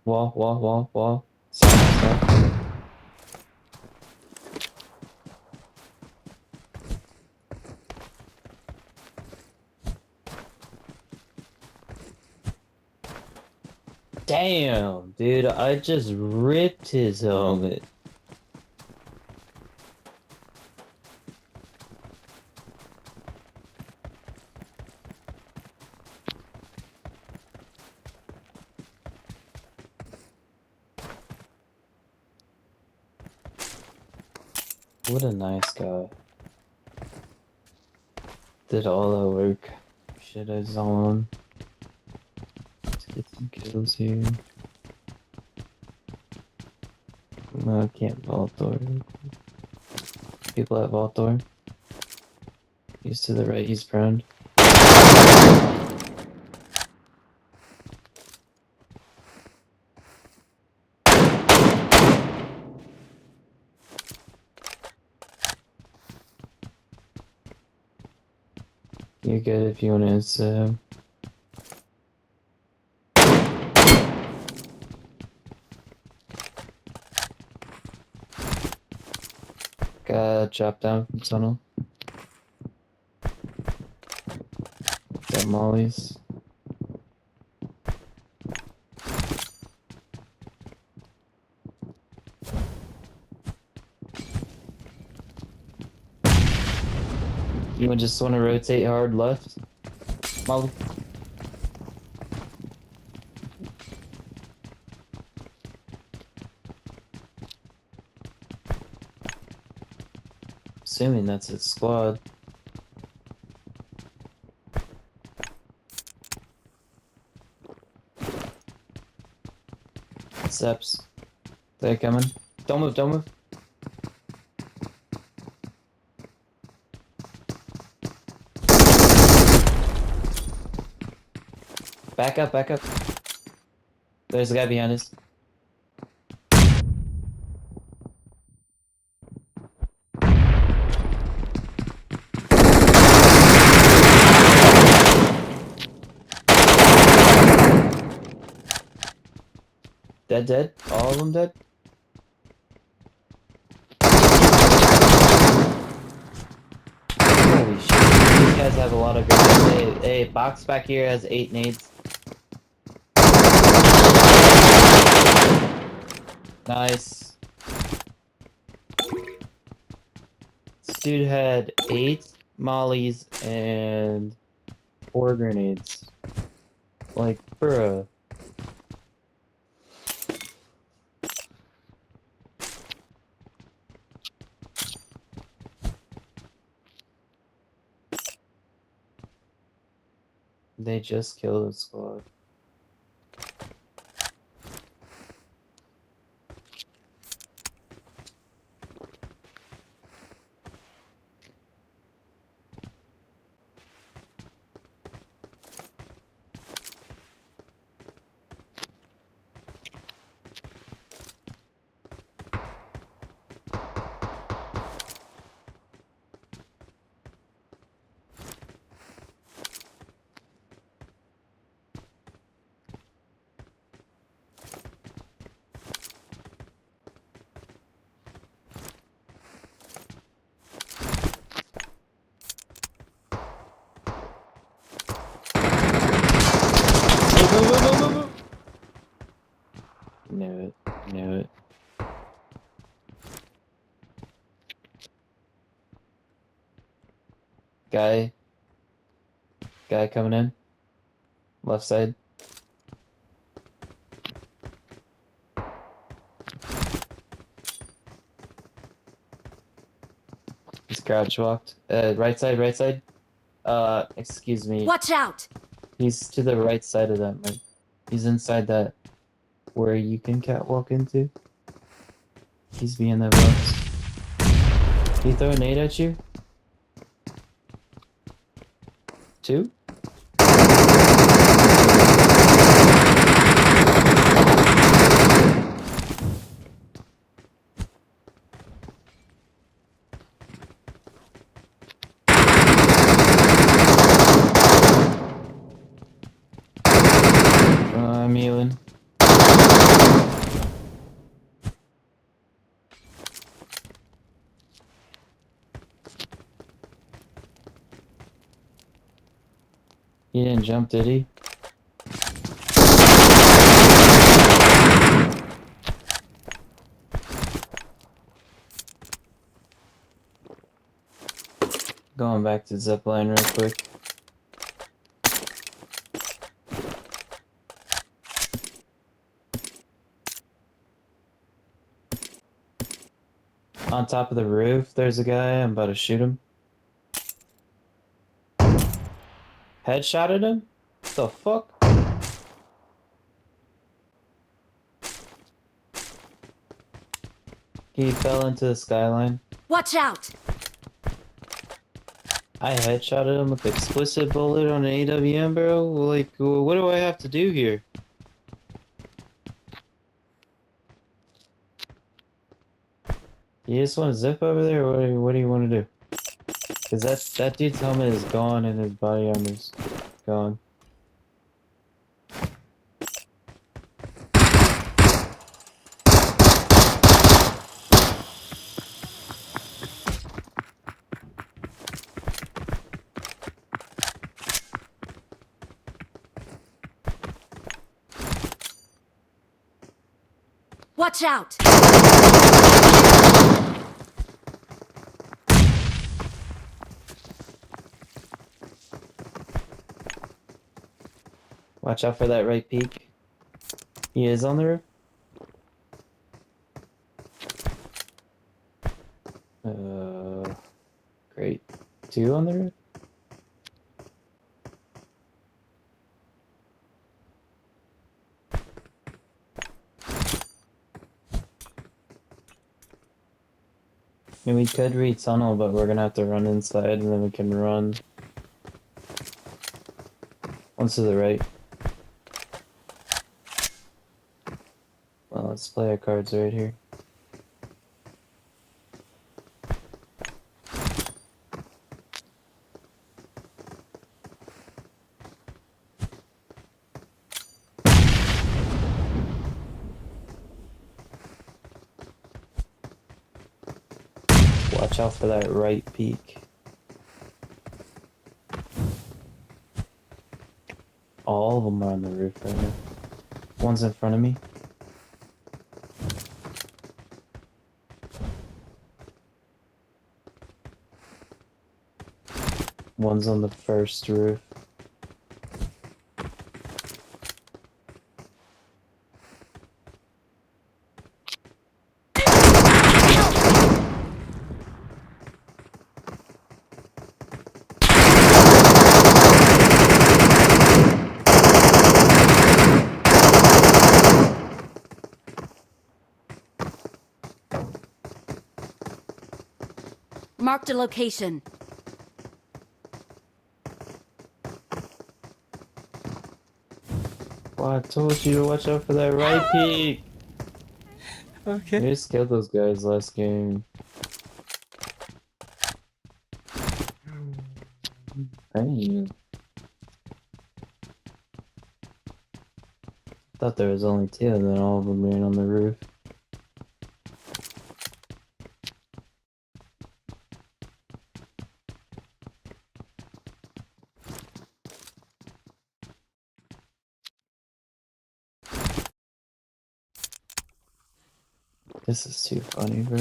Wall. Stop. Damn, dude, I just ripped his helmet. What a nice guy. Did all the work. Shit, I zone. Let's get some kills here. No, I can't vault door. People at vault door. He's to the right, he's prone. You're good if you want to got dropped down from tunnel. Got mollies. You just want to rotate hard left? Molly. Assuming that's its squad. Steps. They're coming. Don't move. Back up. There's a guy behind us. Dead. All of them dead. Holy shit. These guys have a lot of grenades. Hey, box back here has 8 nades. Nice. This dude had 8 mollies and 4 grenades. Like, bruh. They just killed the squad. Move. Knew it. Guy coming in. Left side. He's crouch walked. Right side. Excuse me. Watch out! He's to the right side of that, right? He's inside that where you can catwalk into. He's behind that box. Can you throw a nade at you? 2? I'm healing. He didn't jump, did he? Going back to zipline real quick. On top of the roof, there's a guy. I'm about to shoot him. Headshotted him? What the fuck? He fell into the skyline. Watch out! I headshotted him with explicit bullet on an AWM, bro. Like, what do I have to do here? You just want to zip over there, or what do you want to do? Cause that dude's helmet is gone and his body armor's gone. Watch out! Watch out for that right peak. He is on the roof. Great. 2 on the roof? I mean, we could re-tunnel, but we're gonna have to run inside and then we can run. One's to the right. Well, let's play our cards right here. Watch out for that right peak. All of them are on the roof right now. One's in front of me. One's on the first roof. Marked a location. Well, I told you to watch out for that right peak. Okay. We just killed those guys last game. Hey. Thought there was only 2 and then all of them being on the roof. This is too funny, bro.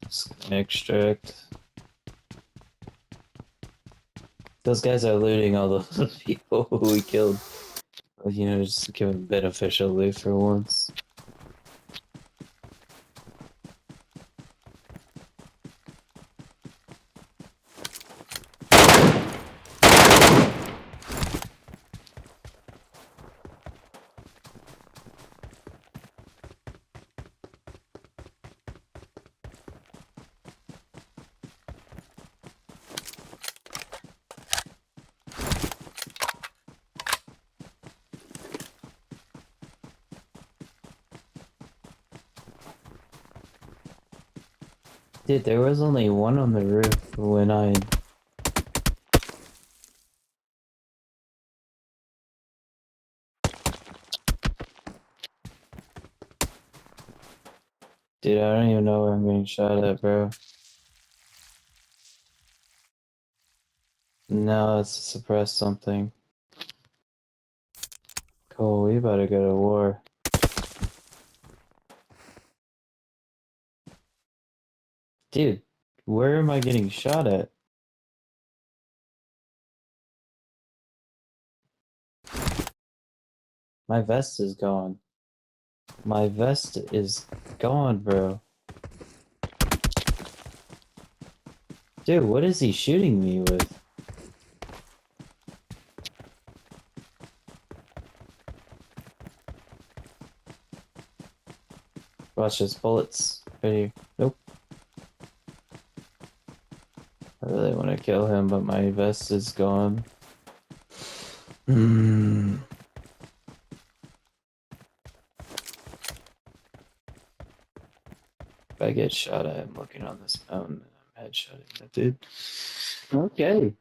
Just gonna extract. Those guys are looting all those people who we killed. You know, just give them beneficial loot for once. Dude, there was only one on the roof when I... Dude, I don't even know where I'm getting shot at, bro. Now let's suppress something. Cool, we about to go to war. Dude, where am I getting shot at? My vest is gone. My vest is gone, bro. Dude, what is he shooting me with? Watch his bullets. Right here. Nope. I really want to kill him, but my vest is gone. Hmm. If I get shot at, I'm looking on this mountain and I'm headshotting that dude. Okay.